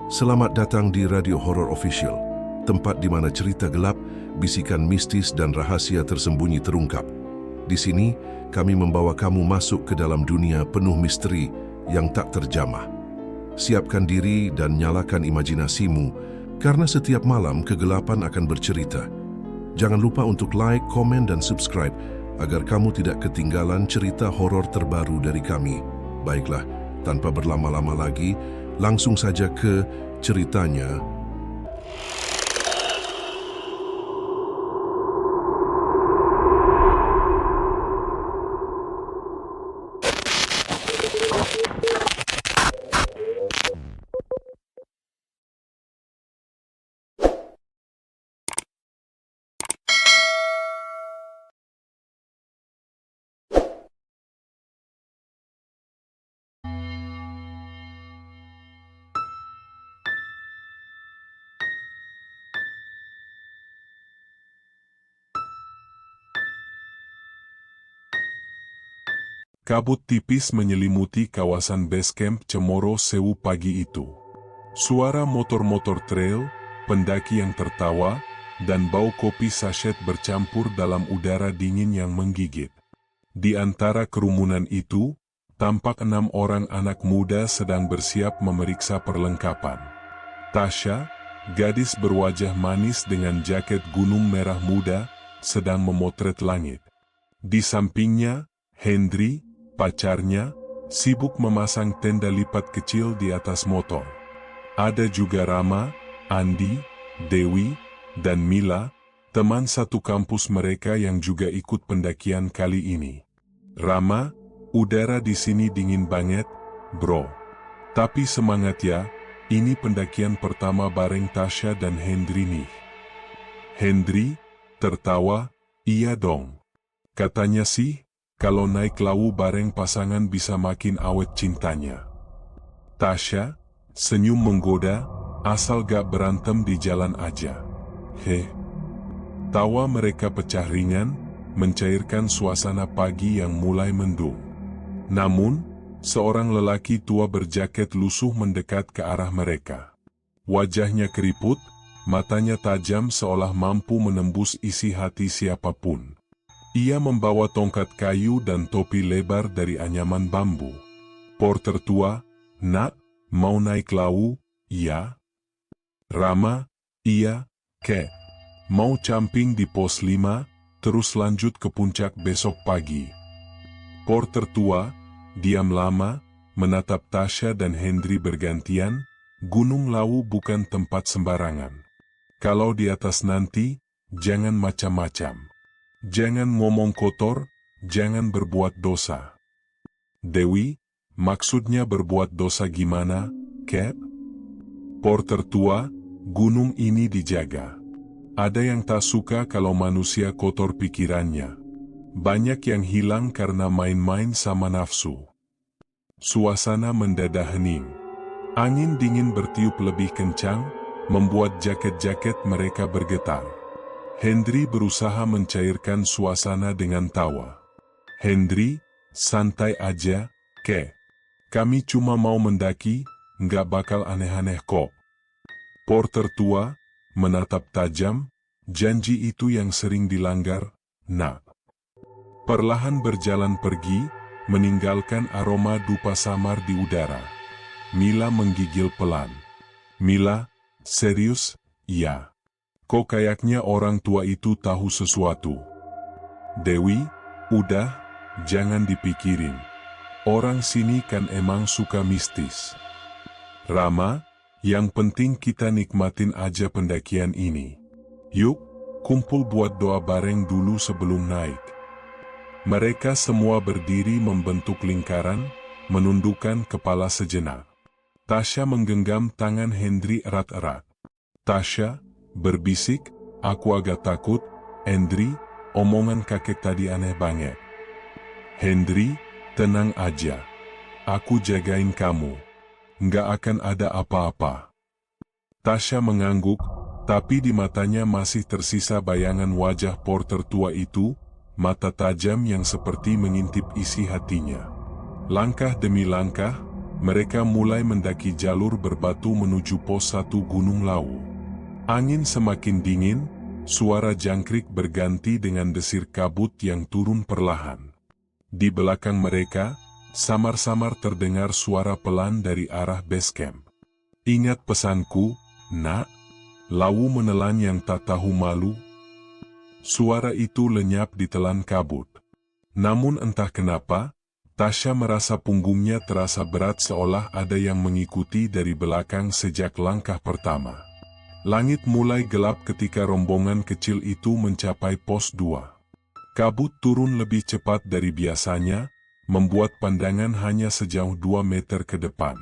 Selamat datang di Radio Horror Official, tempat di mana cerita gelap, bisikan mistis dan rahasia tersembunyi terungkap. Di sini, kami membawa kamu masuk ke dalam dunia penuh misteri yang tak terjamah. Siapkan diri dan nyalakan imajinasimu, karena setiap malam kegelapan akan bercerita. Jangan lupa untuk like, komen, dan subscribe agar kamu tidak ketinggalan cerita horor terbaru dari kami. Baiklah, tanpa berlama-lama lagi, langsung saja ke ceritanya. Kabut tipis menyelimuti kawasan base camp Cemoro Sewu pagi itu. Suara motor-motor trail, pendaki yang tertawa, dan bau kopi sachet bercampur dalam udara dingin yang menggigit. Di antara kerumunan itu, tampak 6 orang anak muda sedang bersiap memeriksa perlengkapan. Tasha, gadis berwajah manis dengan jaket gunung merah muda, sedang memotret langit. Di sampingnya, Hendry, pacarnya, sibuk memasang tenda lipat kecil di atas motor. Ada juga Rama, Andi, Dewi, dan Mila, teman satu kampus mereka yang juga ikut pendakian kali ini. Rama, udara di sini dingin banget, bro. Tapi semangat ya, ini pendakian pertama bareng Tasha dan Hendry nih. Hendry, tertawa, iya dong. Katanya sih, kalau naik lawu bareng pasangan bisa makin awet cintanya. Tasha, senyum menggoda, asal gak berantem di jalan aja. Tawa mereka pecah ringan, mencairkan suasana pagi yang mulai mendung. Namun, seorang lelaki tua berjaket lusuh mendekat ke arah mereka. Wajahnya keriput, matanya tajam seolah mampu menembus isi hati siapapun. Ia membawa tongkat kayu dan topi lebar dari anyaman bambu. Porter tua, nak, mau naik lawu, iya? Rama, iya, kek. Mau camping di pos 5, terus lanjut ke puncak besok pagi. Porter tua, diam lama, menatap Tasha dan Hendry bergantian. Gunung Lawu bukan tempat sembarangan. Kalau di atas nanti, jangan macam-macam. Jangan ngomong kotor, jangan berbuat dosa. Dewi, maksudnya berbuat dosa gimana, Cap? Porter tua, gunung ini dijaga. Ada yang tak suka kalau manusia kotor pikirannya. Banyak yang hilang karena main-main sama nafsu. Suasana mendadak hening. Angin dingin bertiup lebih kencang, membuat jaket-jaket mereka bergetar. Hendry berusaha mencairkan suasana dengan tawa. Hendry, santai aja, kek. Kami cuma mau mendaki, nggak bakal aneh-aneh kok. Porter tua, menatap tajam, janji itu yang sering dilanggar, nak. Perlahan berjalan pergi, meninggalkan aroma dupa samar di udara. Mila menggigil pelan. Mila, serius, iya. Kok kayaknya orang tua itu tahu sesuatu. Dewi, udah, jangan dipikirin. Orang sini kan emang suka mistis. Rama, yang penting kita nikmatin aja pendakian ini. Yuk, kumpul buat doa bareng dulu sebelum naik. Mereka semua berdiri membentuk lingkaran, menundukkan kepala sejenak. Tasha menggenggam tangan Hendry erat-erat. Tasha, berbisik, aku agak takut, Hendry, omongan kakek tadi aneh banget. Hendry, tenang aja. Aku jagain kamu. Nggak akan ada apa-apa. Tasha mengangguk, tapi di matanya masih tersisa bayangan wajah porter tua itu, mata tajam yang seperti mengintip isi hatinya. Langkah demi langkah, mereka mulai mendaki jalur berbatu menuju pos 1 Gunung Lawu. Angin semakin dingin, suara jangkrik berganti dengan desir kabut yang turun perlahan. Di belakang mereka, samar-samar terdengar suara pelan dari arah base camp. "Ingat pesanku, nak?" Lawu menelan yang tak tahu malu. Suara itu lenyap ditelan kabut. Namun entah kenapa, Tasya merasa punggungnya terasa berat seolah ada yang mengikuti dari belakang sejak langkah pertama. Langit mulai gelap ketika rombongan kecil itu mencapai pos 2. Kabut turun lebih cepat dari biasanya, membuat pandangan hanya sejauh 2 meter ke depan.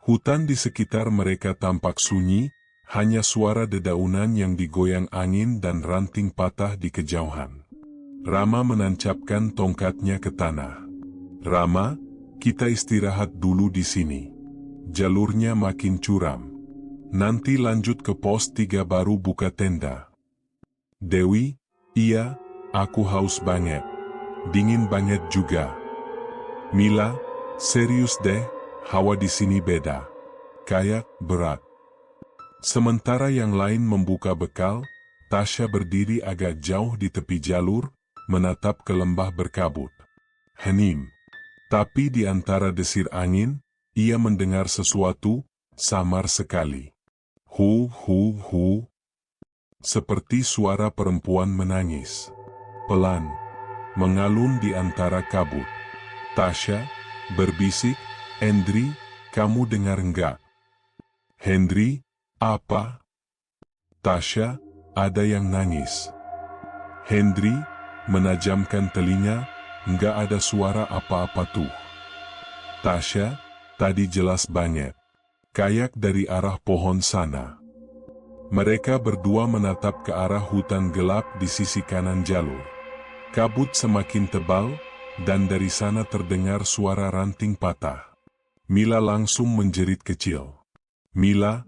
Hutan di sekitar mereka tampak sunyi, hanya suara dedaunan yang digoyang angin dan ranting patah di kejauhan. Rama menancapkan tongkatnya ke tanah. "Rama, kita istirahat dulu di sini. Jalurnya makin curam. Nanti lanjut ke pos 3 baru buka tenda." "Dewi, iya, aku haus banget. Dingin banget juga." "Mila, serius deh, hawa di sini beda. Kayak berat." Sementara yang lain membuka bekal, Tasya berdiri agak jauh di tepi jalur, menatap ke lembah berkabut. Hening. Tapi di antara desir angin, ia mendengar sesuatu, samar sekali. Hu hu hu. Seperti suara perempuan menangis. Pelan. Mengalun di antara kabut. Tasya berbisik, "Hendri, kamu dengar enggak?" "Hendri, apa?" "Tasya, ada yang nangis." Hendri menajamkan telinga, "Enggak ada suara apa-apa tuh." "Tasya, tadi jelas banget. Kayak dari arah pohon sana." Mereka berdua menatap ke arah hutan gelap di sisi kanan jalur. Kabut semakin tebal, dan dari sana terdengar suara ranting patah. Mila langsung menjerit kecil. "Mila,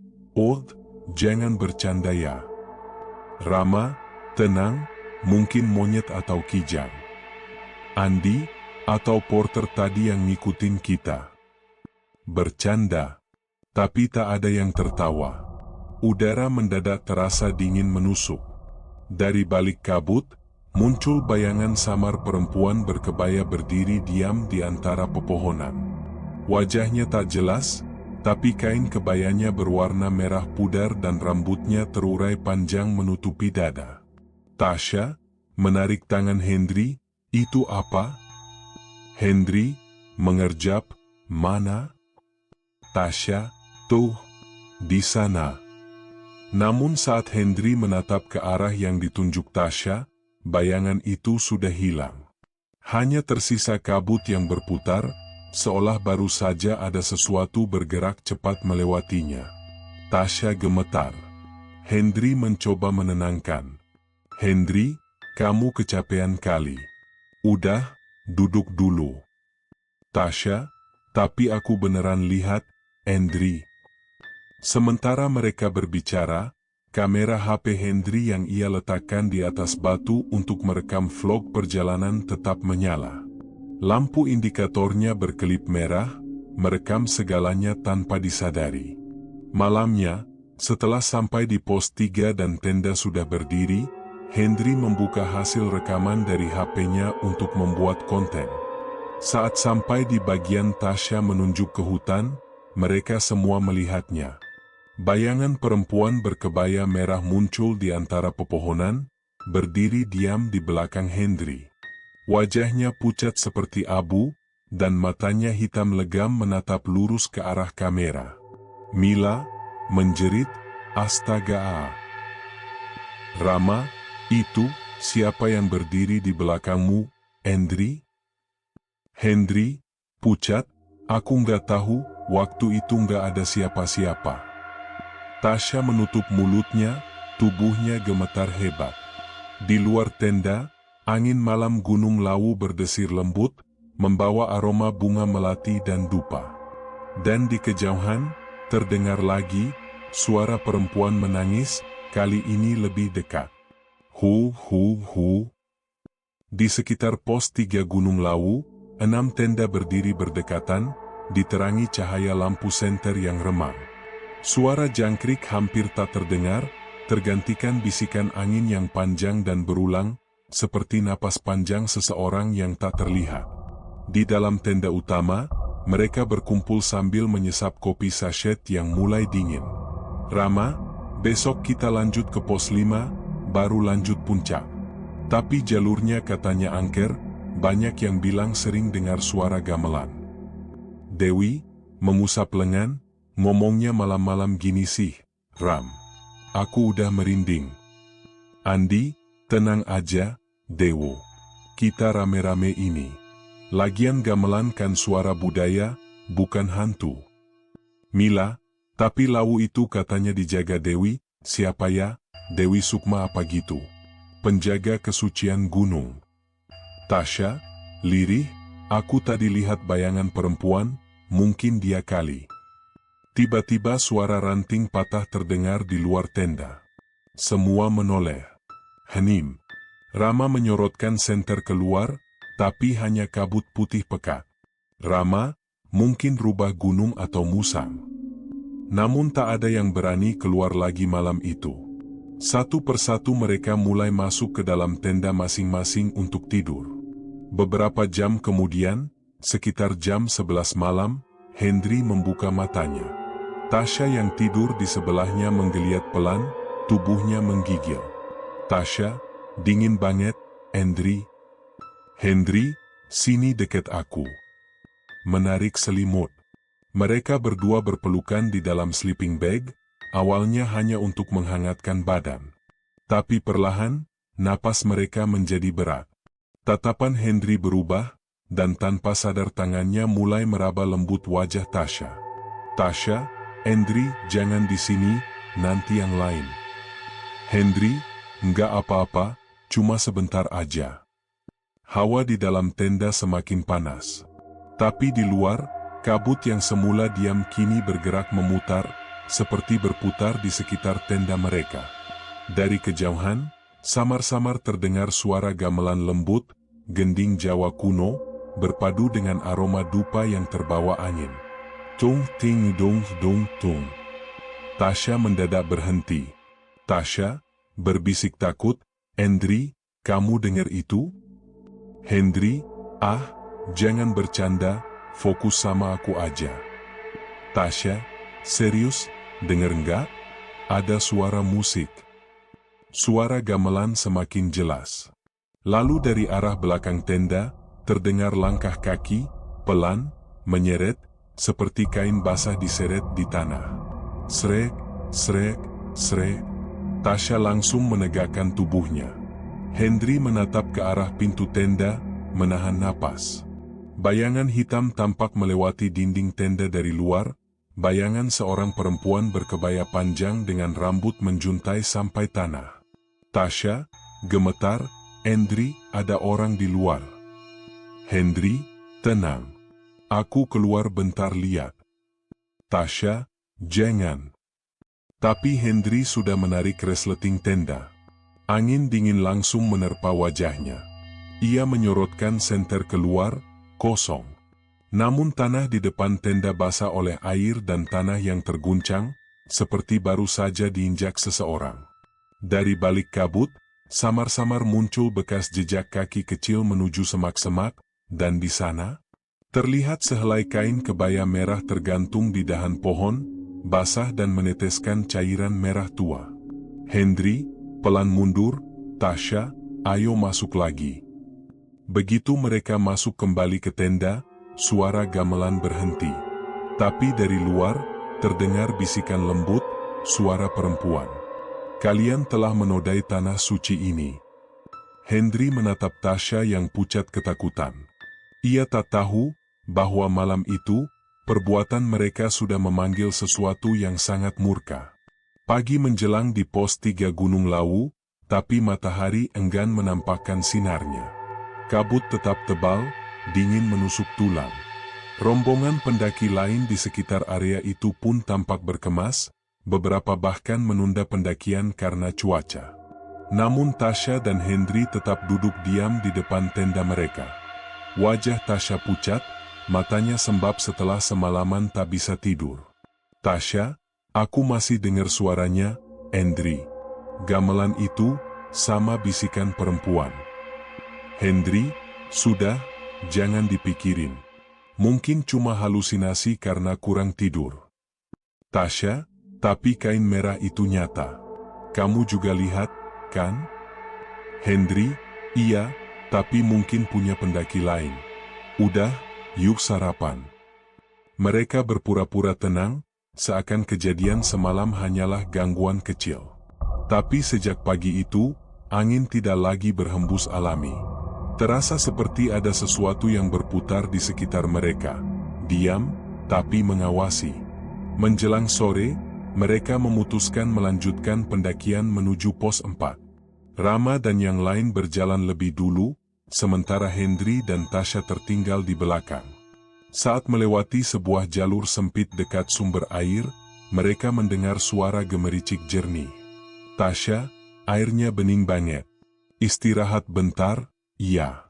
jangan bercanda ya." "Rama, tenang, mungkin monyet atau kijang. Andi, atau porter tadi yang ngikutin kita." Bercanda. Tapi tak ada yang tertawa. Udara mendadak terasa dingin menusuk. Dari balik kabut, muncul bayangan samar perempuan berkebaya berdiri diam di antara pepohonan. Wajahnya tak jelas, tapi kain kebayanya berwarna merah pudar dan rambutnya terurai panjang menutupi dada. Tasya menarik tangan Hendri. "Itu apa?" Hendri mengerjap, "Mana?" "Tasya, tuh, di sana." Namun saat Hendri menatap ke arah yang ditunjuk Tasya, bayangan itu sudah hilang. Hanya tersisa kabut yang berputar, seolah baru saja ada sesuatu bergerak cepat melewatinya. Tasya gemetar. Hendri mencoba menenangkan. "Hendri, kamu kecapean kali. Udah, duduk dulu." "Tasya, tapi aku beneran lihat, Hendri." Sementara mereka berbicara, kamera HP Hendri yang ia letakkan di atas batu untuk merekam vlog perjalanan tetap menyala. Lampu indikatornya berkelip merah, merekam segalanya tanpa disadari. Malamnya, setelah sampai di pos 3 dan tenda sudah berdiri, Hendri membuka hasil rekaman dari HP-nya untuk membuat konten. Saat sampai di bagian Tasya menunjuk ke hutan, mereka semua melihatnya. Bayangan perempuan berkebaya merah muncul di antara pepohonan, berdiri diam di belakang Hendri. Wajahnya pucat seperti abu, dan matanya hitam legam menatap lurus ke arah kamera. Mila menjerit, "Astaga!" "Rama, itu siapa yang berdiri di belakangmu, Hendri?" Hendri pucat, "Aku nggak tahu, waktu itu nggak ada siapa-siapa." Tasya menutup mulutnya, tubuhnya gemetar hebat. Di luar tenda, angin malam Gunung Lawu berdesir lembut, membawa aroma bunga melati dan dupa. Dan di kejauhan, terdengar lagi, suara perempuan menangis, kali ini lebih dekat. Hu hu hu. Di sekitar pos 3 Gunung Lawu, 6 tenda berdiri berdekatan, diterangi cahaya lampu senter yang remang. Suara jangkrik hampir tak terdengar, tergantikan bisikan angin yang panjang dan berulang, seperti napas panjang seseorang yang tak terlihat. Di dalam tenda utama, mereka berkumpul sambil menyesap kopi sachet yang mulai dingin. "Rama, besok kita lanjut ke pos 5, baru lanjut puncak. Tapi jalurnya katanya angker, banyak yang bilang sering dengar suara gamelan." Dewi mengusap lengan, ngomongnya malam-malam gini sih, "Ram, aku udah merinding." "Andi, tenang aja, Dewo. Kita rame-rame ini. Lagian gamelan kan suara budaya, bukan hantu." "Mila, tapi Lawu itu katanya dijaga Dewi, siapa ya? Dewi Sukma apa gitu? Penjaga kesucian gunung." "Tasya, lirih, aku tadi lihat bayangan perempuan, mungkin dia kali." Tiba-tiba suara ranting patah terdengar di luar tenda. Semua menoleh. "Hening." Rama menyorotkan senter keluar, tapi hanya kabut putih pekat. "Rama, mungkin rubah gunung atau musang." Namun tak ada yang berani keluar lagi malam itu. Satu persatu mereka mulai masuk ke dalam tenda masing-masing untuk tidur. Beberapa jam kemudian, sekitar jam 11 malam, Hendri membuka matanya. Tasya yang tidur di sebelahnya menggeliat pelan, tubuhnya menggigil. "Tasya, dingin banget, Hendri." "Hendri, sini deket aku." Menarik selimut. Mereka berdua berpelukan di dalam sleeping bag, awalnya hanya untuk menghangatkan badan. Tapi perlahan, napas mereka menjadi berat. Tatapan Hendri berubah, dan tanpa sadar tangannya mulai meraba lembut wajah Tasya. "Tasya, Hendri, jangan di sini, nanti yang lain." "Hendri, enggak apa-apa, cuma sebentar aja." Hawa di dalam tenda semakin panas. Tapi di luar, kabut yang semula diam kini bergerak memutar, seperti berputar di sekitar tenda mereka. Dari kejauhan, samar-samar terdengar suara gamelan lembut, gending Jawa kuno, berpadu dengan aroma dupa yang terbawa angin. Tung ting dong dong tung. Tasya mendadak berhenti. "Tasya," berbisik takut, "Hendri, kamu dengar itu?" "Hendri, jangan bercanda, fokus sama aku aja." "Tasya, serius, denger nggak? Ada suara musik." Suara gamelan semakin jelas. Lalu dari arah belakang tenda, terdengar langkah kaki, pelan, menyeret, seperti kain basah diseret di tanah. Srek, srek, srek. Tasya langsung menegakkan tubuhnya. Hendri menatap ke arah pintu tenda, menahan napas. Bayangan hitam tampak melewati dinding tenda dari luar, bayangan seorang perempuan berkebaya panjang dengan rambut menjuntai sampai tanah. Tasya gemetar, "Hendri, ada orang di luar." "Hendri, tenang. Aku keluar bentar lihat." "Tasya, jangan." Tapi Hendri sudah menarik resleting tenda. Angin dingin langsung menerpa wajahnya. Ia menyorotkan senter keluar, kosong. Namun tanah di depan tenda basah oleh air dan tanah yang terguncang, seperti baru saja diinjak seseorang. Dari balik kabut, samar-samar muncul bekas jejak kaki kecil menuju semak-semak, dan di sana, terlihat sehelai kain kebaya merah tergantung di dahan pohon, basah dan meneteskan cairan merah tua. "Hendri, pelan mundur, Tasya, ayo masuk lagi." Begitu mereka masuk kembali ke tenda, suara gamelan berhenti. Tapi dari luar, terdengar bisikan lembut, suara perempuan. "Kalian telah menodai tanah suci ini." Hendri menatap Tasya yang pucat ketakutan. Ia tak tahu bahwa malam itu, perbuatan mereka sudah memanggil sesuatu yang sangat murka. Pagi menjelang di pos 3 Gunung Lawu, tapi matahari enggan menampakkan sinarnya. Kabut tetap tebal, dingin menusuk tulang. Rombongan pendaki lain di sekitar area itu pun tampak berkemas, beberapa bahkan menunda pendakian karena cuaca. Namun Tasya dan Hendri tetap duduk diam di depan tenda mereka. Wajah Tasya pucat, matanya sembab setelah semalaman tak bisa tidur. "Tasya, aku masih dengar suaranya, Hendry." Gamelan itu sama bisikan perempuan. "Hendry, sudah, jangan dipikirin. Mungkin cuma halusinasi karena kurang tidur." "Tasya, tapi kain merah itu nyata. Kamu juga lihat, kan?" "Hendry, iya, tapi mungkin punya pendaki lain. Udah, yuk sarapan." Mereka berpura-pura tenang, seakan kejadian semalam hanyalah gangguan kecil. Tapi sejak pagi itu, angin tidak lagi berhembus alami. Terasa seperti ada sesuatu yang berputar di sekitar mereka. Diam, tapi mengawasi. Menjelang sore, mereka memutuskan melanjutkan pendakian menuju pos 4. Rama dan yang lain berjalan lebih dulu, sementara Hendry dan Tasya tertinggal di belakang. Saat melewati sebuah jalur sempit dekat sumber air, mereka mendengar suara gemericik jernih. "Tasya, airnya bening banget. Istirahat bentar, ya."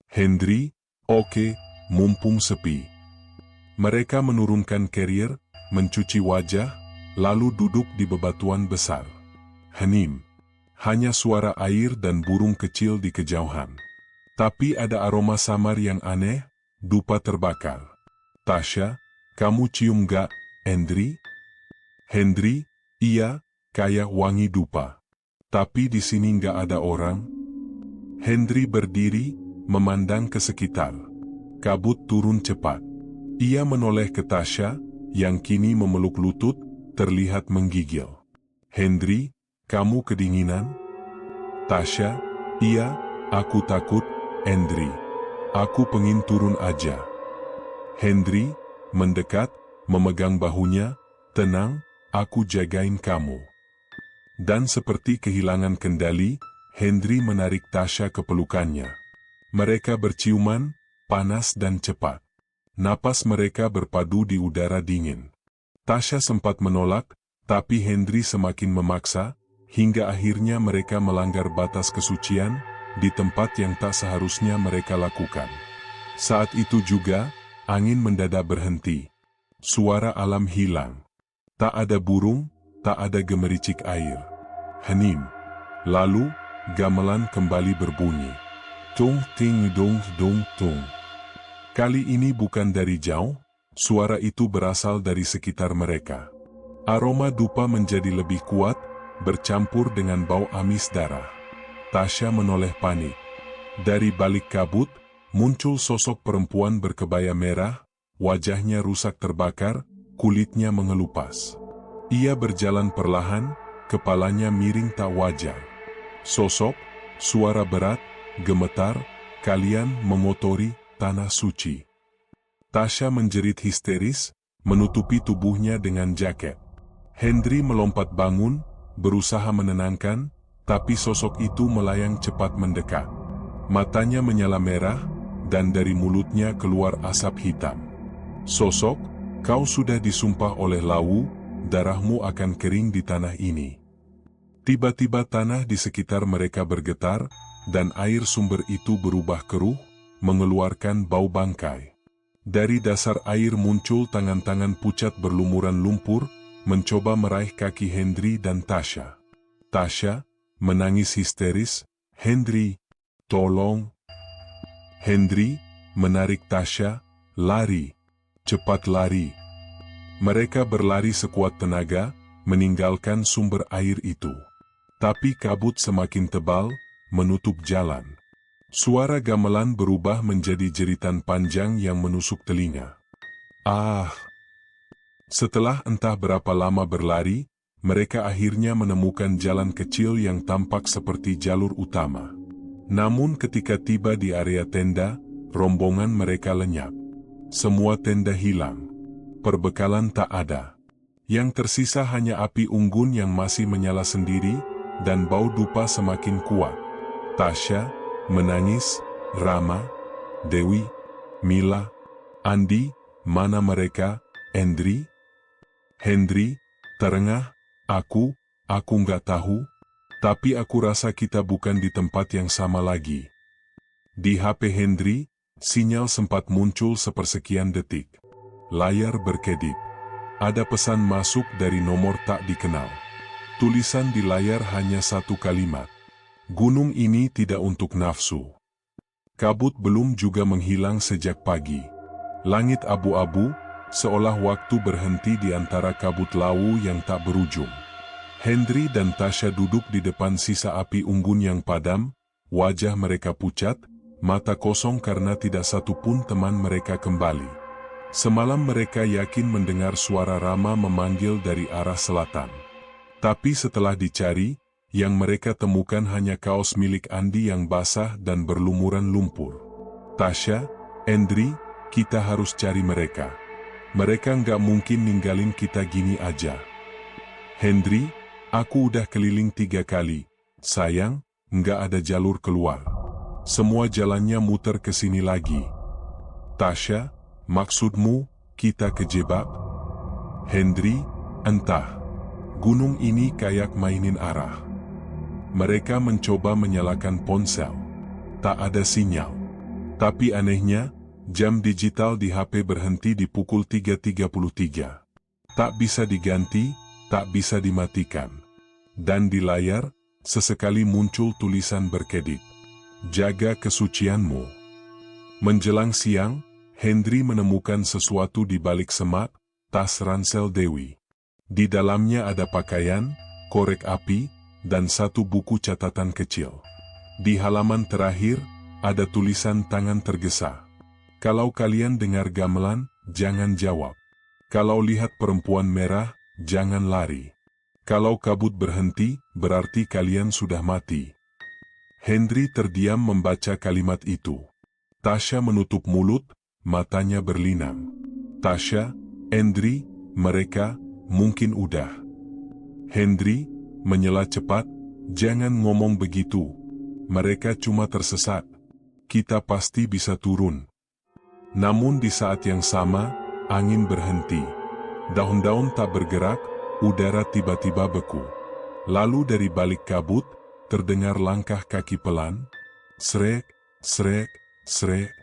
"Hendry, oke, mumpung sepi." Mereka menurunkan carrier, mencuci wajah, lalu duduk di bebatuan besar. Hening. Hanya suara air dan burung kecil di kejauhan. Tapi ada aroma samar yang aneh, dupa terbakar. "Tasya, kamu cium gak, Hendry?" "Hendry, iya, kayak wangi dupa. Tapi di sini nggak ada orang." Hendry berdiri, memandang ke sekitar. Kabut turun cepat. Ia menoleh ke Tasya, yang kini memeluk lutut, terlihat menggigil. "Hendry, kamu kedinginan?" "Tasya, iya, aku takut, Hendry. Aku pengen turun aja." Hendry mendekat, memegang bahunya. "Tenang, aku jagain kamu." Dan seperti kehilangan kendali, Hendry menarik Tasya ke pelukannya. Mereka berciuman, panas dan cepat. Napas mereka berpadu di udara dingin. Tasya sempat menolak, tapi Hendry semakin memaksa, hingga akhirnya mereka melanggar batas kesucian, di tempat yang tak seharusnya mereka lakukan. Saat itu juga, angin mendadak berhenti. Suara alam hilang. Tak ada burung, tak ada gemericik air. Hening. Lalu, gamelan kembali berbunyi. Tung ting dung dung tung. Kali ini bukan dari jauh, suara itu berasal dari sekitar mereka. Aroma dupa menjadi lebih kuat, bercampur dengan bau amis darah. Tasya menoleh panik. Dari balik kabut, muncul sosok perempuan berkebaya merah, wajahnya rusak terbakar, kulitnya mengelupas. Ia berjalan perlahan, kepalanya miring tak wajar. Sosok, suara berat, gemetar, "Kalian mengotori tanah suci." Tasya menjerit histeris, menutupi tubuhnya dengan jaket. Hendry melompat bangun, berusaha menenangkan, tapi sosok itu melayang cepat mendekat. Matanya menyala merah, dan dari mulutnya keluar asap hitam. "Sosok, kau sudah disumpah oleh Lawu, darahmu akan kering di tanah ini." Tiba-tiba tanah di sekitar mereka bergetar, dan air sumber itu berubah keruh, mengeluarkan bau bangkai. Dari dasar air muncul tangan-tangan pucat berlumuran lumpur, mencoba meraih kaki Hendry dan Tasya. Tasya menangis histeris, "Hendry, tolong." Hendry menarik Tasya, "Lari, cepat lari." Mereka berlari sekuat tenaga, meninggalkan sumber air itu. Tapi kabut semakin tebal, menutup jalan. Suara gamelan berubah menjadi jeritan panjang yang menusuk telinga. Ah! Setelah entah berapa lama berlari, mereka akhirnya menemukan jalan kecil yang tampak seperti jalur utama. Namun ketika tiba di area tenda, rombongan mereka lenyap. Semua tenda hilang. Perbekalan tak ada. Yang tersisa hanya api unggun yang masih menyala sendiri, dan bau dupa semakin kuat. Tasya menangis, Rama, Dewi, Mila, Andi, mana mereka, Hendry? Hendry, terengah, aku nggak tahu, tapi aku rasa kita bukan di tempat yang sama lagi. Di HP Hendry, Sinyal sempat muncul sepersekian detik. Layar berkedip. Ada pesan masuk dari nomor tak dikenal. Tulisan di layar hanya satu kalimat. Gunung ini tidak untuk nafsu. Kabut belum juga menghilang sejak pagi. Langit abu-abu, seolah waktu berhenti di antara kabut lawu yang tak berujung. Hendry dan Tasha duduk di depan sisa api unggun yang padam, wajah mereka pucat, mata kosong karena tidak satu pun teman mereka kembali. Semalam mereka yakin mendengar suara Rama memanggil dari arah selatan. Tapi setelah dicari, yang mereka temukan hanya kaos milik Andi yang basah dan berlumuran lumpur. Tasha, Hendry, kita harus cari mereka. Mereka nggak mungkin ninggalin kita gini aja. Hendry, aku udah keliling 3 kali. Sayang, nggak ada jalur keluar. Semua jalannya muter ke sini lagi. Tasha, maksudmu, kita kejebak? Hendry, entah. Gunung ini kayak mainin arah. Mereka mencoba menyalakan ponsel. Tak ada sinyal. Tapi anehnya, jam digital di HP berhenti di pukul 3.33. Tak bisa diganti, tak bisa dimatikan. Dan di layar, sesekali muncul tulisan berkedip. Jaga kesucianmu. Menjelang siang, Hendry menemukan sesuatu di balik semak, tas ransel Dewi. Di dalamnya ada pakaian, korek api, dan satu buku catatan kecil. Di halaman terakhir, ada tulisan tangan tergesa. Kalau kalian dengar gamelan, jangan jawab. Kalau lihat perempuan merah, jangan lari. Kalau kabut berhenti, berarti kalian sudah mati. Hendry terdiam membaca kalimat itu. Tasha menutup mulut, matanya berlinang. Tasha, Hendry, mereka, mungkin udah. Hendry, menyela cepat, jangan ngomong begitu. Mereka cuma tersesat. Kita pasti bisa turun. Namun di saat yang sama, angin berhenti. Daun-daun tak bergerak, udara tiba-tiba beku. Lalu dari balik kabut, terdengar langkah kaki pelan. Srek, srek, srek.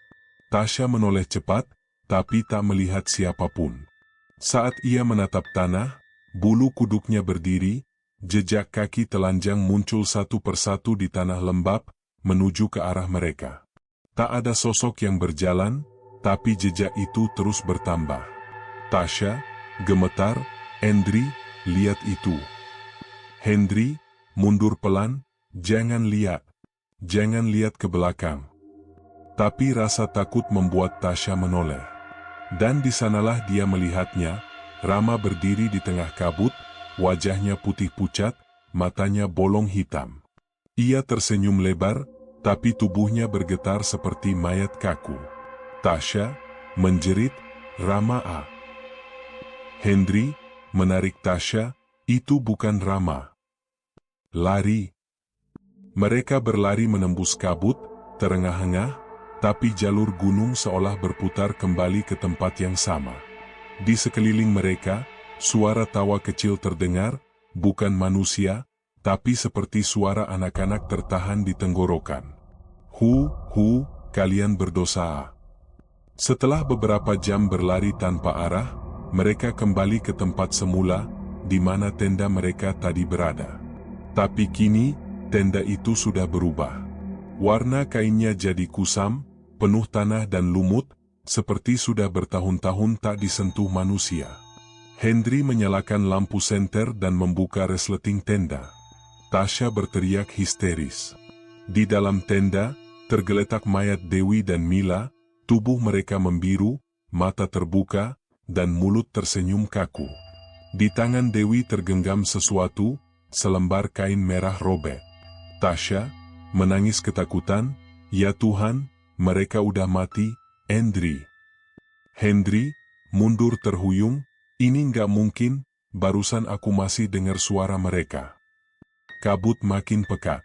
Tasha menoleh cepat, tapi tak melihat siapapun. Saat ia menatap tanah, bulu kuduknya berdiri, jejak kaki telanjang muncul satu persatu di tanah lembab, menuju ke arah mereka. Tak ada sosok yang berjalan, tapi jejak itu terus bertambah. Tasha, gemetar, Hendry, lihat itu. Hendry, mundur pelan, jangan lihat. Jangan lihat ke belakang. Tapi rasa takut membuat Tasha menoleh. Dan di sanalah dia melihatnya, Rama berdiri di tengah kabut, wajahnya putih pucat, matanya bolong hitam. Ia tersenyum lebar, tapi tubuhnya bergetar seperti mayat kaku. Tasha, menjerit, Rama a. Hendry, menarik Tasha, itu bukan Rama. Lari. Mereka berlari menembus kabut, terengah-engah, tapi jalur gunung seolah berputar kembali ke tempat yang sama. Di sekeliling mereka, suara tawa kecil terdengar, bukan manusia, tapi seperti suara anak-anak tertahan di tenggorokan. Hu, kalian berdosa. Setelah beberapa jam berlari tanpa arah, mereka kembali ke tempat semula, di mana tenda mereka tadi berada. Tapi kini, tenda itu sudah berubah. Warna kainnya jadi kusam, penuh tanah dan lumut, seperti sudah bertahun-tahun tak disentuh manusia. Hendry menyalakan lampu senter dan membuka resleting tenda. Tasha berteriak histeris. Di dalam tenda, tergeletak mayat Dewi dan Mila, tubuh mereka membiru, mata terbuka, dan mulut tersenyum kaku. Di tangan Dewi tergenggam sesuatu, selembar kain merah robek. Tasha, menangis ketakutan, ya Tuhan, mereka udah mati, Hendry, mundur terhuyung, ini nggak mungkin, barusan aku masih dengar suara mereka. Kabut makin pekat.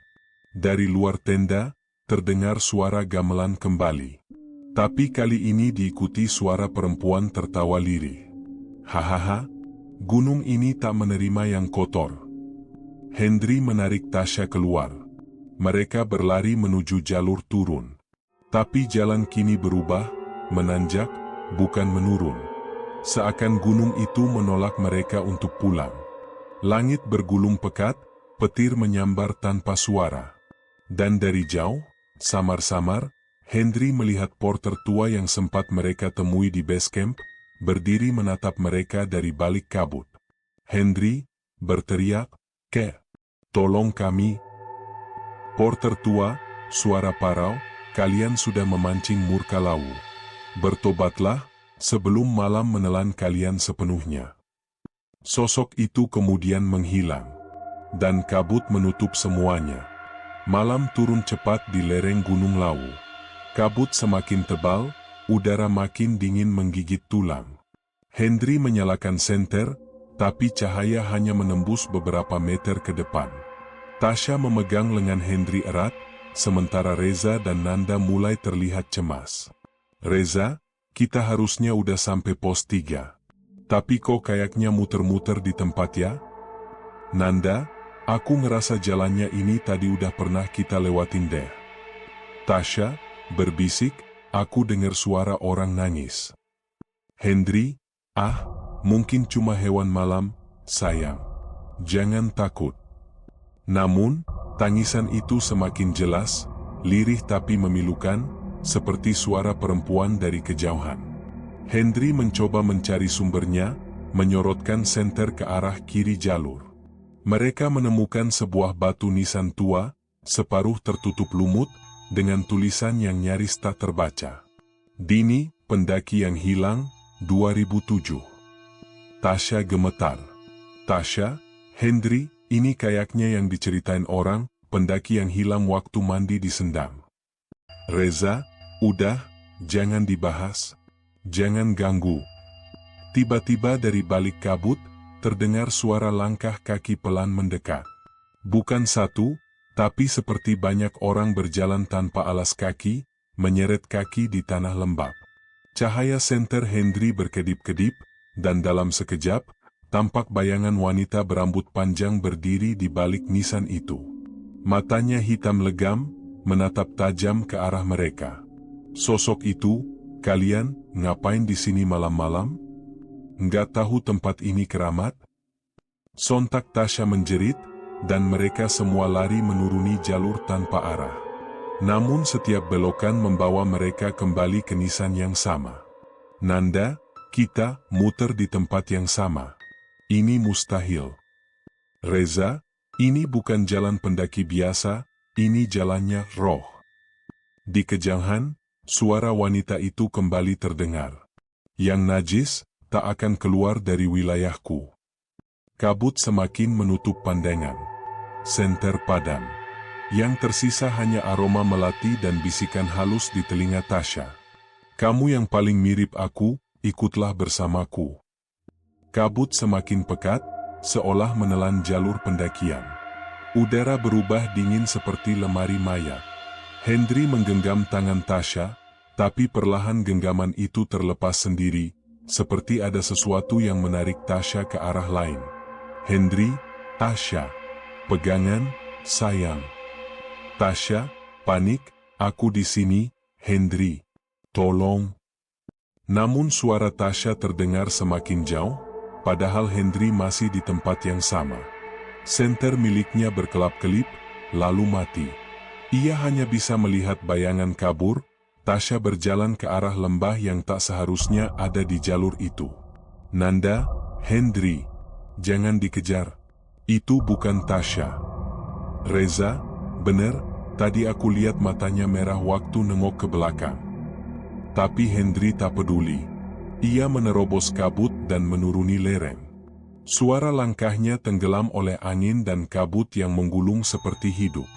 Dari luar tenda, terdengar suara gamelan kembali. Tapi kali ini diikuti suara perempuan tertawa lirih. Hahaha, gunung ini tak menerima yang kotor. Hendry menarik Tasha keluar. Mereka berlari menuju jalur turun. Tapi jalan kini berubah, menanjak, bukan menurun. Seakan gunung itu menolak mereka untuk pulang. Langit bergulung pekat, petir menyambar tanpa suara. Dan dari jauh, samar-samar, Henry melihat porter tua yang sempat mereka temui di base camp, berdiri menatap mereka dari balik kabut. Henry berteriak, "Ke, tolong kami." Porter tua, suara parau, "Kalian sudah memancing murka Lawu. Bertobatlah, sebelum malam menelan kalian sepenuhnya." Sosok itu kemudian menghilang, dan kabut menutup semuanya. Malam turun cepat di lereng Gunung Lawu. Kabut semakin tebal, udara makin dingin menggigit tulang. Henry menyalakan senter, tapi cahaya hanya menembus beberapa meter ke depan. Tasha memegang lengan Henry erat, sementara Reza dan Nanda mulai terlihat cemas. "Reza, kita harusnya udah sampai pos 3. Tapi kok kayaknya muter-muter di tempat ya?" "Nanda, aku ngerasa jalannya ini tadi udah pernah kita lewatin deh." Tasha berbisik, "Aku dengar suara orang nangis." Henry, mungkin cuma hewan malam, sayang. Jangan takut." Namun, tangisan itu semakin jelas, lirih tapi memilukan, seperti suara perempuan dari kejauhan. Henry mencoba mencari sumbernya, menyorotkan senter ke arah kiri jalur. Mereka menemukan sebuah batu nisan tua, separuh tertutup lumut, dengan tulisan yang nyaris tak terbaca. "Dini, pendaki yang hilang, 2007. Tasha gemetar. "Tasha, Henry, ini kayaknya yang diceritain orang, pendaki yang hilang waktu mandi di Sendang." "Reza, udah, jangan dibahas. Jangan ganggu." Tiba-tiba dari balik kabut, terdengar suara langkah kaki pelan mendekat. Bukan satu, tapi seperti banyak orang berjalan tanpa alas kaki, menyeret kaki di tanah lembab. Cahaya senter Henry berkedip-kedip, dan dalam sekejap, tampak bayangan wanita berambut panjang berdiri di balik nisan itu. Matanya hitam legam, menatap tajam ke arah mereka. Sosok itu, "Kalian, ngapain di sini malam-malam? Nggak tahu tempat ini keramat?" Sontak Tasha menjerit, dan mereka semua lari menuruni jalur tanpa arah. Namun setiap belokan membawa mereka kembali ke nisan yang sama. "Nanda, kita muter di tempat yang sama. Ini mustahil." "Reza, ini bukan jalan pendaki biasa, ini jalannya roh." Di kejauhan, suara wanita itu kembali terdengar. "Yang najis, tak akan keluar dari wilayahku." Kabut semakin menutup pandangan. Senter padam. Yang tersisa hanya aroma melati dan bisikan halus di telinga Tasha. "Kamu yang paling mirip aku, ikutlah bersamaku." Kabut semakin pekat, seolah menelan jalur pendakian. Udara berubah dingin seperti lemari mayat. Henry menggenggam tangan Tasha, tapi perlahan genggaman itu terlepas sendiri, seperti ada sesuatu yang menarik Tasha ke arah lain. "Henry, Tasha, pegangan, sayang." Tasha, panik, "Aku di sini, Henry. Tolong." Namun suara Tasha terdengar semakin jauh, padahal Henry masih di tempat yang sama. Senter miliknya berkelap-kelip, lalu mati. Ia hanya bisa melihat bayangan kabur. Tasha berjalan ke arah lembah yang tak seharusnya ada di jalur itu. "Nanda, Henry, jangan dikejar. Itu bukan Tasha." "Reza, bener, tadi aku lihat matanya merah waktu nengok ke belakang." Tapi Henry tak peduli. Ia menerobos kabut dan menuruni lereng. Suara langkahnya tenggelam oleh angin dan kabut yang menggulung seperti hidup.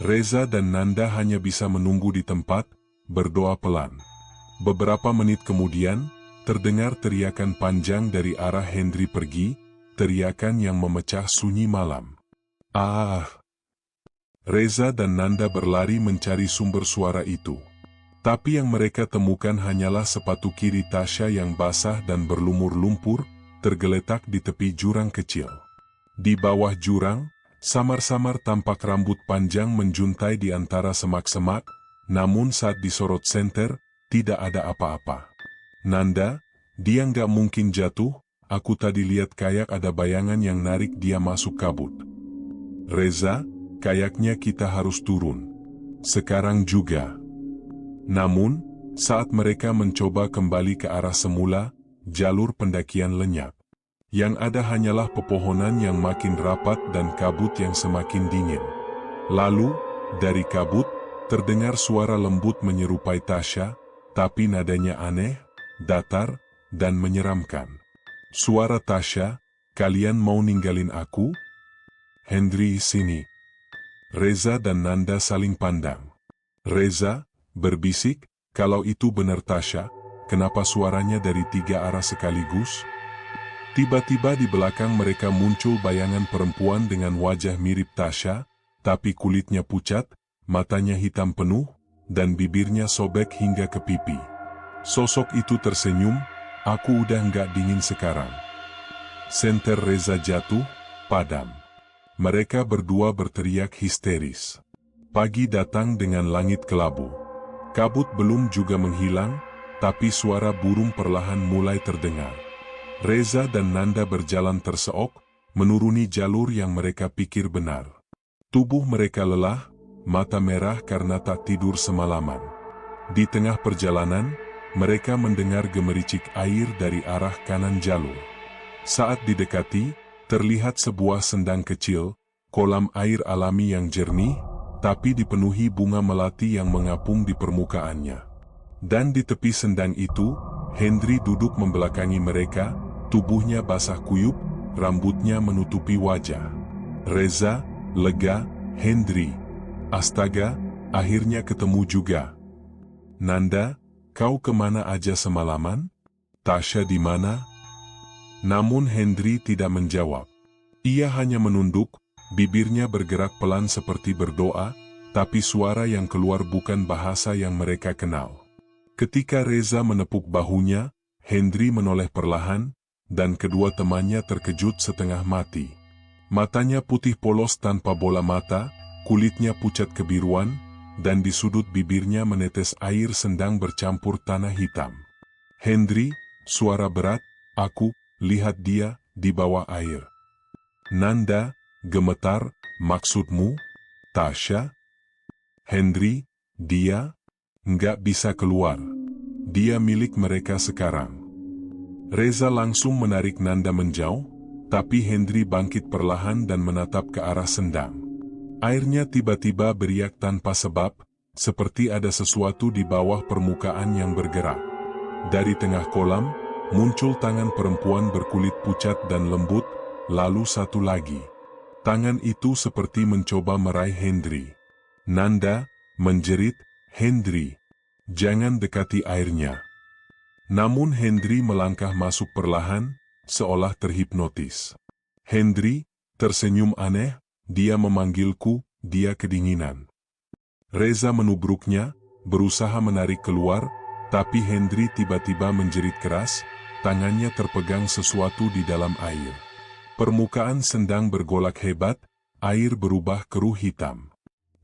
Reza dan Nanda hanya bisa menunggu di tempat, berdoa pelan. Beberapa menit kemudian, terdengar teriakan panjang dari arah Henry pergi, teriakan yang memecah sunyi malam. "Ah!" Reza dan Nanda berlari mencari sumber suara itu. Tapi yang mereka temukan hanyalah sepatu kiri Tasha yang basah dan berlumur lumpur, tergeletak di tepi jurang kecil. Di bawah jurang, samar-samar tampak rambut panjang menjuntai di antara semak-semak, namun saat disorot senter, tidak ada apa-apa. Nanda, dia nggak mungkin jatuh, aku tadi lihat kayak ada bayangan yang narik dia masuk kabut. Reza, kayaknya kita harus turun. Sekarang juga. Namun, saat mereka mencoba kembali ke arah semula, jalur pendakian lenyap. Yang ada hanyalah pepohonan yang makin rapat dan kabut yang semakin dingin. Lalu, dari kabut, terdengar suara lembut menyerupai Tasya, tapi nadanya aneh, datar, dan menyeramkan. Suara Tasya, "Kalian mau ninggalin aku?" "Hendri, sini." Reza dan Nanda saling pandang. Reza berbisik, "Kalau itu benar Tasya, kenapa suaranya dari 3 arah sekaligus?" Tiba-tiba di belakang mereka muncul bayangan perempuan dengan wajah mirip Tasya, tapi kulitnya pucat, matanya hitam penuh, dan bibirnya sobek hingga ke pipi. Sosok itu tersenyum, "Aku udah nggak dingin sekarang." Senter Reza jatuh, padam. Mereka berdua berteriak histeris. Pagi datang dengan langit kelabu. Kabut belum juga menghilang, tapi suara burung perlahan mulai terdengar. Reza dan Nanda berjalan terseok, menuruni jalur yang mereka pikir benar. Tubuh mereka lelah, mata merah karena tak tidur semalaman. Di tengah perjalanan, mereka mendengar gemericik air dari arah kanan jalur. Saat didekati, terlihat sebuah sendang kecil, kolam air alami yang jernih, tapi dipenuhi bunga melati yang mengapung di permukaannya. Dan di tepi sendang itu, Hendri duduk membelakangi mereka, tubuhnya basah kuyup, rambutnya menutupi wajah. Reza, lega, "Hendri. Astaga, akhirnya ketemu juga." "Nanda, kau kemana aja semalaman? Tasya di mana?" Namun Hendri tidak menjawab. Ia hanya menunduk, bibirnya bergerak pelan seperti berdoa, tapi suara yang keluar bukan bahasa yang mereka kenal. Ketika Reza menepuk bahunya, Hendri menoleh perlahan, dan kedua temannya terkejut setengah mati. Matanya putih polos tanpa bola mata, kulitnya pucat kebiruan, dan di sudut bibirnya menetes air sendang bercampur tanah hitam. "Hendri," suara berat, "aku lihat dia di bawah air." Nanda gemetar, "Maksudmu, Tasya?" "Hendri, dia nggak bisa keluar. Dia milik mereka sekarang." Reza langsung menarik Nanda menjauh, tapi Hendri bangkit perlahan dan menatap ke arah sendang. Airnya tiba-tiba beriak tanpa sebab, seperti ada sesuatu di bawah permukaan yang bergerak. Dari tengah kolam, muncul tangan perempuan berkulit pucat dan lembut, lalu satu lagi. Tangan itu seperti mencoba meraih Hendri. Nanda menjerit, "Hendri, jangan dekati airnya." Namun Hendri melangkah masuk perlahan, seolah terhipnotis. Hendri tersenyum aneh, dia memanggilku, dia kedinginan. Reza menubruknya, berusaha menarik keluar, tapi Hendri tiba-tiba menjerit keras, tangannya terpegang sesuatu di dalam air. Permukaan sendang bergolak hebat, air berubah keruh hitam.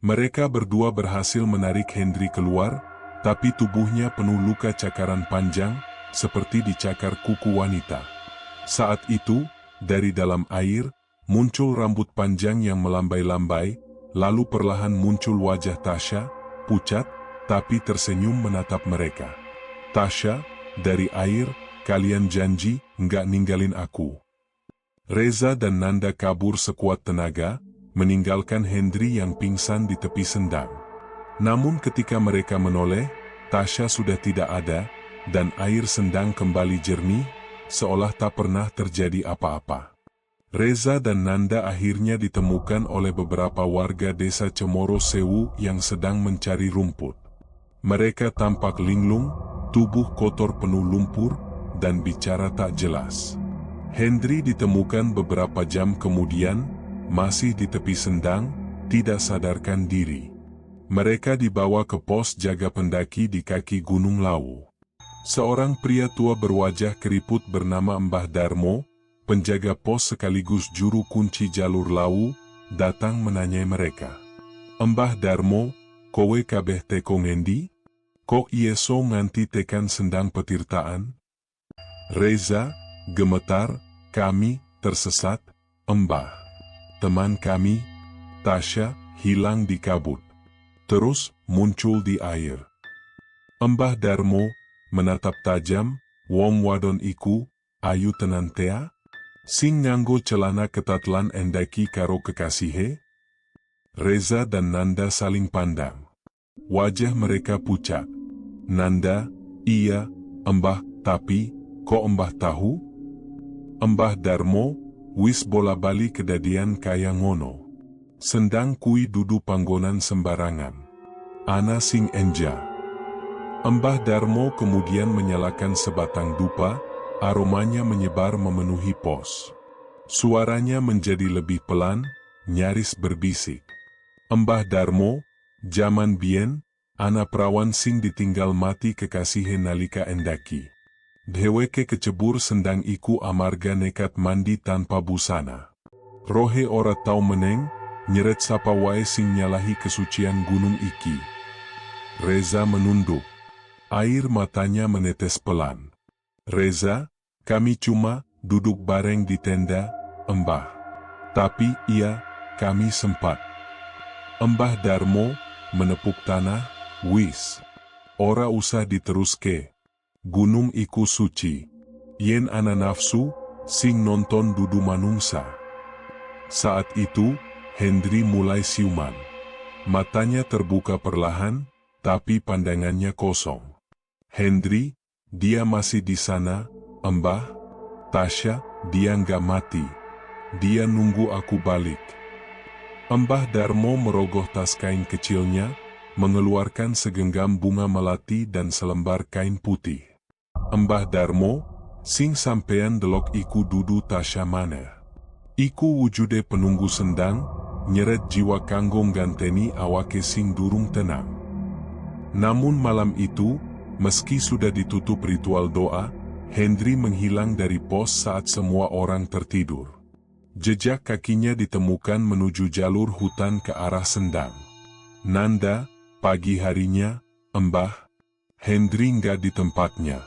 Mereka berdua berhasil menarik Hendri keluar, tapi tubuhnya penuh luka cakaran panjang, seperti dicakar kuku wanita. Saat itu, dari dalam air, muncul rambut panjang yang melambai-lambai, lalu perlahan muncul wajah Tasya, pucat, tapi tersenyum menatap mereka. "Tasya, dari air, kalian janji nggak ninggalin aku." Reza dan Nanda kabur sekuat tenaga, meninggalkan Hendri yang pingsan di tepi sendang. Namun ketika mereka menoleh, Tasya sudah tidak ada, dan air sendang kembali jernih, seolah tak pernah terjadi apa-apa. Reza dan Nanda akhirnya ditemukan oleh beberapa warga desa Cemoro Sewu yang sedang mencari rumput. Mereka tampak linglung, tubuh kotor penuh lumpur, dan bicara tak jelas. Hendri ditemukan beberapa jam kemudian, masih di tepi sendang, tidak sadarkan diri. Mereka dibawa ke pos jaga pendaki di kaki Gunung Lawu. Seorang pria tua berwajah keriput bernama Mbah Darmo, penjaga pos sekaligus juru kunci jalur Lawu, datang menanyai mereka. "Mbah Darmo, kowe kabeh teko ngendi? Kok ieso nganti tekan sendang petirtaan? Reza, gemetar, kami, tersesat, Mbah. Teman kami, Tasya, hilang di kabut. Terus, muncul di air. Mbah Darmo, menatap tajam, wong wadon iku, ayu tenan tea? Sing nganggo celana ketat lan endaki karo kekasihe? Reza dan Nanda saling pandang. Wajah mereka pucat. Nanda, iya, Mbah, tapi, kok Mbah tahu? Mbah Darmo, wis bola-bali kedadian kaya ngono. Sendang kui dudu panggonan sembarangan. Ana sing enja. Mbah Darmo kemudian menyalakan sebatang dupa, aromanya menyebar memenuhi pos. Suaranya menjadi lebih pelan, nyaris berbisik. Mbah Darmo, jaman bien, ana perawan sing ditinggal mati kekasihe nalika endaki. Dheweke kecebur sendang iku amarga nekat mandi tanpa busana. Rohe ora tau meneng, nyeret sapa wae sing nyalahi kesucian gunung iki. Reza menunduk. Air matanya menetes pelan. Reza, kami cuma duduk bareng di tenda, Mbah. Tapi iya, kami sempat. Mbah Darmo menepuk tanah, wis. Ora usah diteruske. Gunung iku suci. Yen ana nafsu, sing nonton dudu manungsa. Saat itu, Hendri mulai siuman. Matanya terbuka perlahan, tapi pandangannya kosong. Hendri, dia masih di sana, Mbah. Tasya, dia nggak mati. Dia nunggu aku balik. Mbah Darmo merogoh tas kain kecilnya, mengeluarkan segenggam bunga melati dan selembar kain putih. Mbah Darmo, sing sampean delok iku dudu Tasya mana? Iku wujude penunggu sendang, nyeret jiwa kanggo ganteni awake sing durung tenang. Namun malam itu, meski sudah ditutup ritual doa, Hendri menghilang dari pos saat semua orang tertidur. Jejak kakinya ditemukan menuju jalur hutan ke arah sendang. Nanda, pagi harinya, Mbah, Hendri nggak di tempatnya.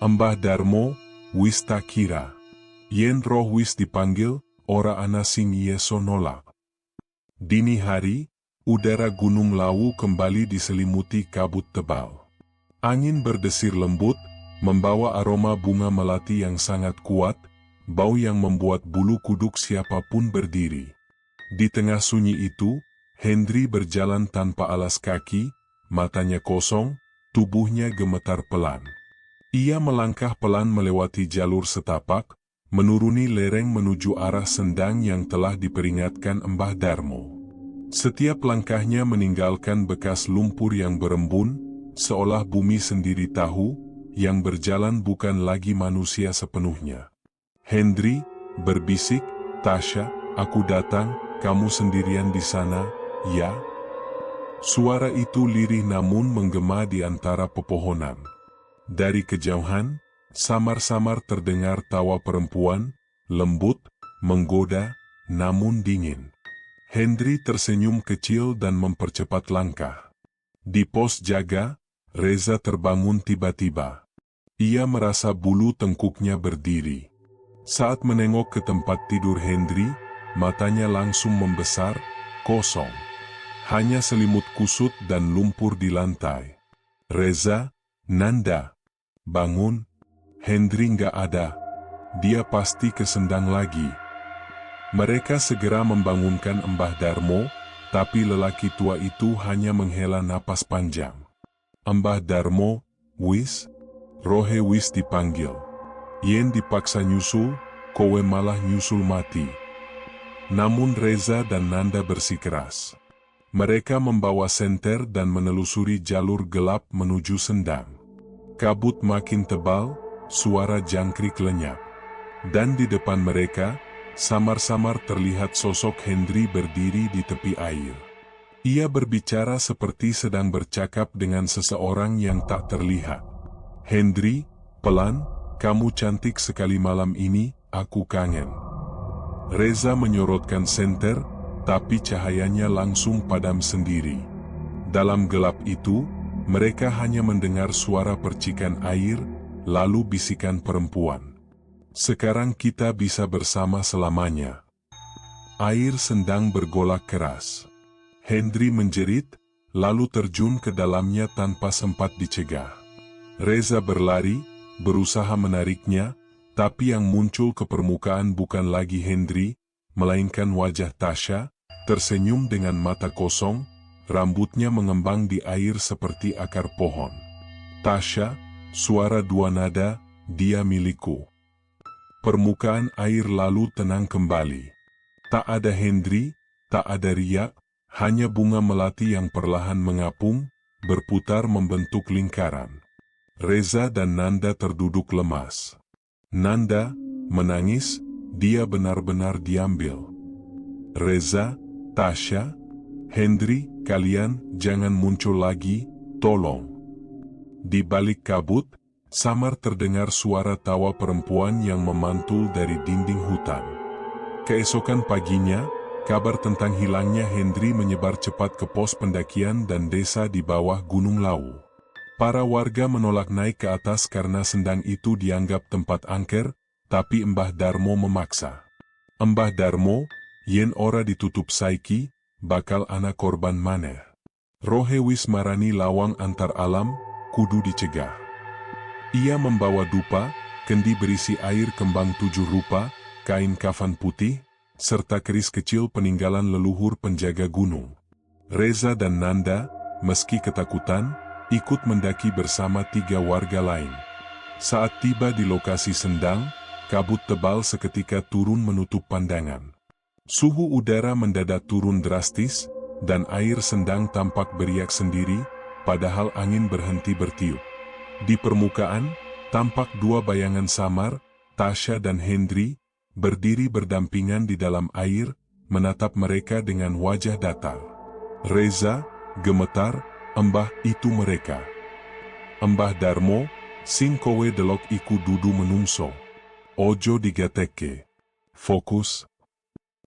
Mbah Darmo, wis tak kira. Yen roh wis dipanggil, ora ana sing yeso nolak. Dini hari, udara Gunung Lawu kembali diselimuti kabut tebal. Angin berdesir lembut, membawa aroma bunga melati yang sangat kuat, bau yang membuat bulu kuduk siapapun berdiri. Di tengah sunyi itu, Hendri berjalan tanpa alas kaki, matanya kosong, tubuhnya gemetar pelan. Ia melangkah pelan melewati jalur setapak, menuruni lereng menuju arah sendang yang telah diperingatkan Mbah Darmo. Setiap langkahnya meninggalkan bekas lumpur yang berembun, seolah bumi sendiri tahu, yang berjalan bukan lagi manusia sepenuhnya. Hendri berbisik, Tasya, aku datang, kamu sendirian di sana, ya? Suara itu lirih namun menggema di antara pepohonan. Dari kejauhan, samar-samar terdengar tawa perempuan, lembut, menggoda, namun dingin. Hendri tersenyum kecil dan mempercepat langkah. Di pos jaga, Reza terbangun tiba-tiba. Ia merasa bulu tengkuknya berdiri. Saat menengok ke tempat tidur Hendri, matanya langsung membesar, kosong. Hanya selimut kusut dan lumpur di lantai. Reza, Nanda, bangun. Hendri nggak ada. Dia pasti ke sendang lagi. Mereka segera membangunkan Mbah Darmo, tapi lelaki tua itu hanya menghela napas panjang. Mbah Darmo, wis, rohe wis dipanggil. Yen dipaksa nyusul, kowe malah nyusul mati. Namun Reza dan Nanda bersikeras. Mereka membawa senter dan menelusuri jalur gelap menuju sendang. Kabut makin tebal, suara jangkrik lenyap. Dan di depan mereka, samar-samar terlihat sosok Hendri berdiri di tepi air. Ia berbicara seperti sedang bercakap dengan seseorang yang tak terlihat. Hendri, pelan, kamu cantik sekali malam ini, aku kangen. Reza menyorotkan senter, tapi cahayanya langsung padam sendiri. Dalam gelap itu, mereka hanya mendengar suara percikan air, lalu bisikan perempuan. Sekarang kita bisa bersama selamanya. Air sedang bergolak keras. Hendri menjerit, lalu terjun ke dalamnya tanpa sempat dicegah. Reza berlari, berusaha menariknya, tapi yang muncul ke permukaan bukan lagi Hendri, melainkan wajah Tasya, tersenyum dengan mata kosong, rambutnya mengembang di air seperti akar pohon. Tasya, suara dua nada, dia milikku. Permukaan air lalu tenang kembali. Tak ada Hendri, tak ada riak, hanya bunga melati yang perlahan mengapung, berputar membentuk lingkaran. Reza dan Nanda terduduk lemas. Nanda menangis, dia benar-benar diambil. Reza, Tasya, Hendri, kalian jangan muncul lagi, tolong. Di balik kabut, samar terdengar suara tawa perempuan yang memantul dari dinding hutan. Keesokan paginya, kabar tentang hilangnya Hendri menyebar cepat ke pos pendakian dan desa di bawah Gunung Lawu. Para warga menolak naik ke atas karena sendang itu dianggap tempat angker, tapi Mbah Darmo memaksa. Mbah Darmo, yen ora ditutup saiki, bakal ana korban maneh. Rohe wis marani lawang antar alam, kudu dicegah. Ia membawa dupa, kendi berisi air kembang 7 rupa, kain kafan putih, serta keris kecil peninggalan leluhur penjaga gunung. Reza dan Nanda, meski ketakutan, ikut mendaki bersama 3 warga lain. Saat tiba di lokasi sendang, kabut tebal seketika turun menutup pandangan. Suhu udara mendadak turun drastis, dan air sendang tampak beriak sendiri, padahal angin berhenti bertiup. Di permukaan, tampak 2 bayangan samar, Tasya dan Hendri, berdiri berdampingan di dalam air, menatap mereka dengan wajah datar. Reza gemetar, Mbah itu mereka. Mbah Darmo, sing kowe delok iku dudu menungso. Ojo digateke. Fokus.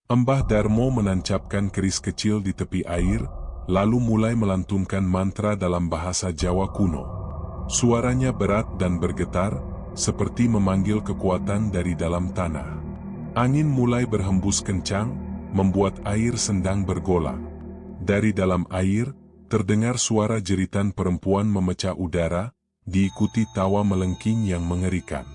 Mbah Darmo menancapkan keris kecil di tepi air, lalu mulai melantunkan mantra dalam bahasa Jawa kuno. Suaranya berat dan bergetar, seperti memanggil kekuatan dari dalam tanah. Angin mulai berhembus kencang, membuat air sendang bergolak. Dari dalam air, terdengar suara jeritan perempuan memecah udara, diikuti tawa melengking yang mengerikan.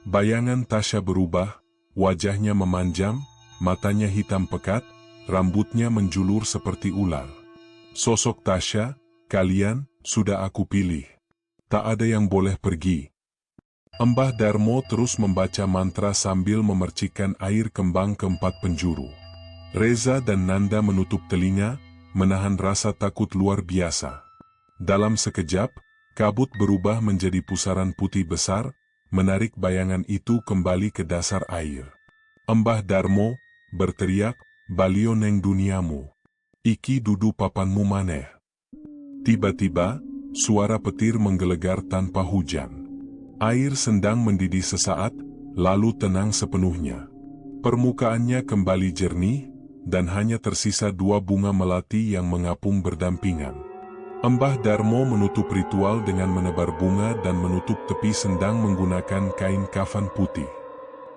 Bayangan Tasya berubah, wajahnya memanjam, matanya hitam pekat, rambutnya menjulur seperti ular. Sosok Tasya, kalian, sudah aku pilih. Tak ada yang boleh pergi. Mbah Darmo terus membaca mantra sambil memercikkan air kembang ke 4 penjuru. Reza dan Nanda menutup telinga, menahan rasa takut luar biasa. Dalam sekejap, kabut berubah menjadi pusaran putih besar, menarik bayangan itu kembali ke dasar air. Mbah Darmo berteriak, "Balio neng duniamu. Iki dudu papanmu maneh." Tiba-tiba, suara petir menggelegar tanpa hujan. Air sendang mendidih sesaat, lalu tenang sepenuhnya. Permukaannya kembali jernih, dan hanya tersisa 2 bunga melati yang mengapung berdampingan. Mbah Darmo menutup ritual dengan menebar bunga dan menutup tepi sendang menggunakan kain kafan putih.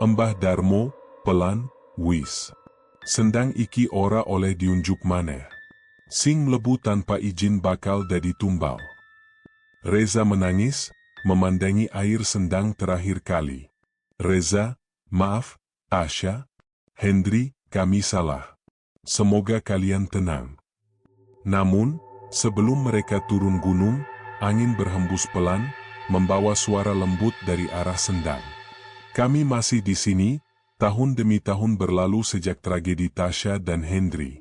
Mbah Darmo, pelan, wis. Sendang iki ora oleh diunjuk maneh. Sing mlebu tanpa izin bakal dadi tumbal. Reza menangis, memandangi air sendang terakhir kali. Reza, maaf, Tasya, Hendri, kami salah. Semoga kalian tenang. Namun, sebelum mereka turun gunung, angin berhembus pelan, membawa suara lembut dari arah sendang. Kami masih di sini, tahun demi tahun berlalu sejak tragedi Tasya dan Hendri.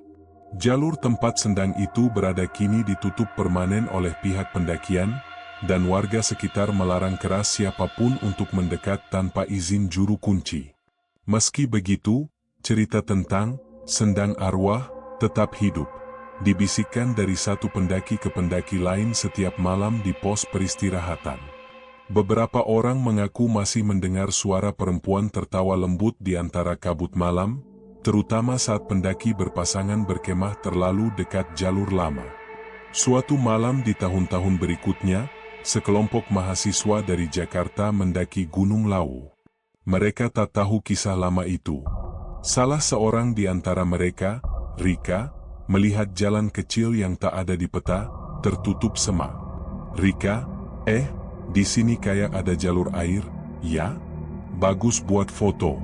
Jalur tempat sendang itu berada kini ditutup permanen oleh pihak pendakian, dan warga sekitar melarang keras siapapun untuk mendekat tanpa izin juru kunci. Meski begitu, cerita tentang sendang arwah tetap hidup, dibisikkan dari satu pendaki ke pendaki lain setiap malam di pos peristirahatan. Beberapa orang mengaku masih mendengar suara perempuan tertawa lembut di antara kabut malam, terutama saat pendaki berpasangan berkemah terlalu dekat jalur lama. Suatu malam di tahun-tahun berikutnya, sekelompok mahasiswa dari Jakarta mendaki Gunung Lawu. Mereka tak tahu kisah lama itu. Salah seorang di antara mereka, Rika, melihat jalan kecil yang tak ada di peta, tertutup semak. Rika, di sini kayak ada jalur air, ya? Bagus buat foto.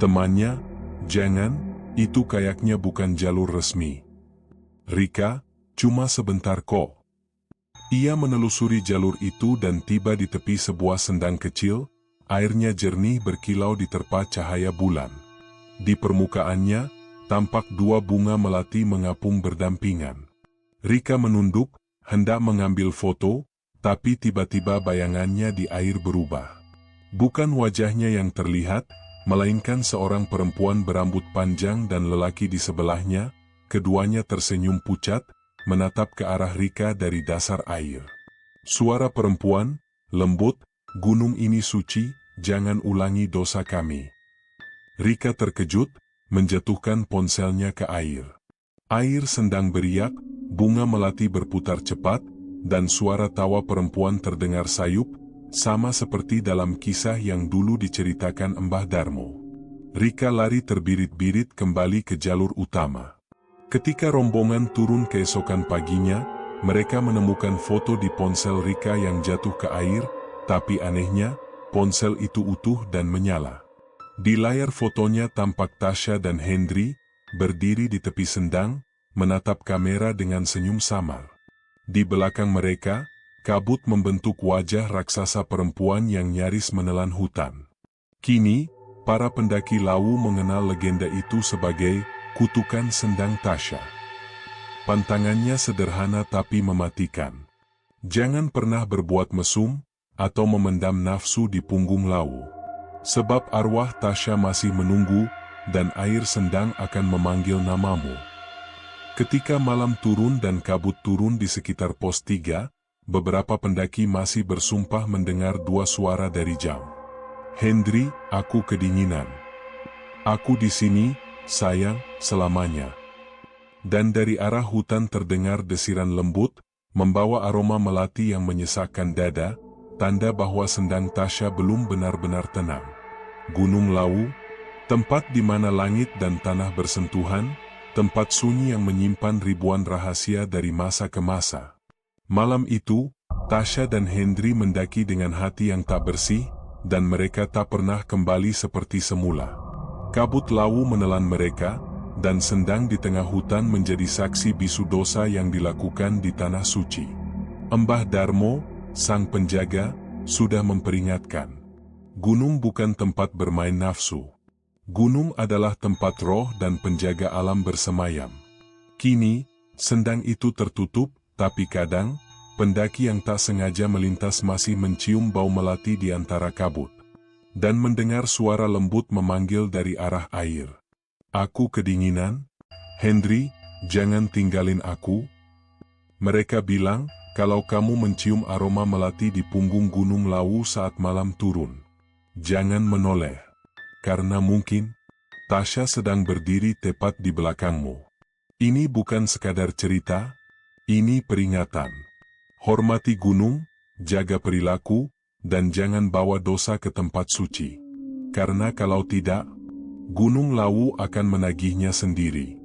Temannya, jangan, itu kayaknya bukan jalur resmi. Rika, cuma sebentar kok. Ia menelusuri jalur itu dan tiba di tepi sebuah sendang kecil, airnya jernih berkilau diterpa cahaya bulan. Di permukaannya, tampak dua bunga melati mengapung berdampingan. Rika menunduk, hendak mengambil foto, tapi tiba-tiba bayangannya di air berubah. Bukan wajahnya yang terlihat, melainkan seorang perempuan berambut panjang dan lelaki di sebelahnya, keduanya tersenyum pucat, menatap ke arah Rika dari dasar air. Suara perempuan, lembut, "Gunung ini suci, jangan ulangi dosa kami." Rika terkejut, menjatuhkan ponselnya ke air. Air sendang beriak, bunga melati berputar cepat, dan suara tawa perempuan terdengar sayup, sama seperti dalam kisah yang dulu diceritakan Mbah Darmo. Rika lari terbirit-birit kembali ke jalur utama. Ketika rombongan turun keesokan paginya, mereka menemukan foto di ponsel Rika yang jatuh ke air, tapi anehnya, ponsel itu utuh dan menyala. Di layar fotonya tampak Tasya dan Hendri, berdiri di tepi sendang, menatap kamera dengan senyum samar. Di belakang mereka, kabut membentuk wajah raksasa perempuan yang nyaris menelan hutan. Kini, para pendaki Lawu mengenal legenda itu sebagai kutukan sendang Tasya. Pantangannya sederhana tapi mematikan. Jangan pernah berbuat mesum atau memendam nafsu di punggung Lawu. Sebab arwah Tasya masih menunggu dan air sendang akan memanggil namamu. Ketika malam turun dan kabut turun di sekitar pos 3, beberapa pendaki masih bersumpah mendengar dua suara dari jauh. "Hendri, aku kedinginan. Aku di sini, sayang, selamanya." Dan dari arah hutan terdengar desiran lembut, membawa aroma melati yang menyesakkan dada, tanda bahwa sendang Tasya belum benar-benar tenang. Gunung Lawu, tempat di mana langit dan tanah bersentuhan, tempat sunyi yang menyimpan ribuan rahasia dari masa ke masa. Malam itu, Tasya dan Hendri mendaki dengan hati yang tak bersih, dan mereka tak pernah kembali seperti semula. Kabut Lawu menelan mereka, dan sendang di tengah hutan menjadi saksi bisu dosa yang dilakukan di tanah suci. Mbah Darmo, sang penjaga, sudah memperingatkan. Gunung bukan tempat bermain nafsu. Gunung adalah tempat roh dan penjaga alam bersemayam. Kini, sendang itu tertutup, tapi kadang, pendaki yang tak sengaja melintas masih mencium bau melati di antara kabut. Dan mendengar suara lembut memanggil dari arah air. "Aku kedinginan, Hendri, jangan tinggalin aku." Mereka bilang, kalau kamu mencium aroma melati di punggung Gunung Lawu saat malam turun, jangan menoleh. Karena mungkin, Tasya sedang berdiri tepat di belakangmu. Ini bukan sekadar cerita, ini peringatan. Hormati gunung, jaga perilaku, dan jangan bawa dosa ke tempat suci. Karena kalau tidak, Gunung Lawu akan menagihnya sendiri.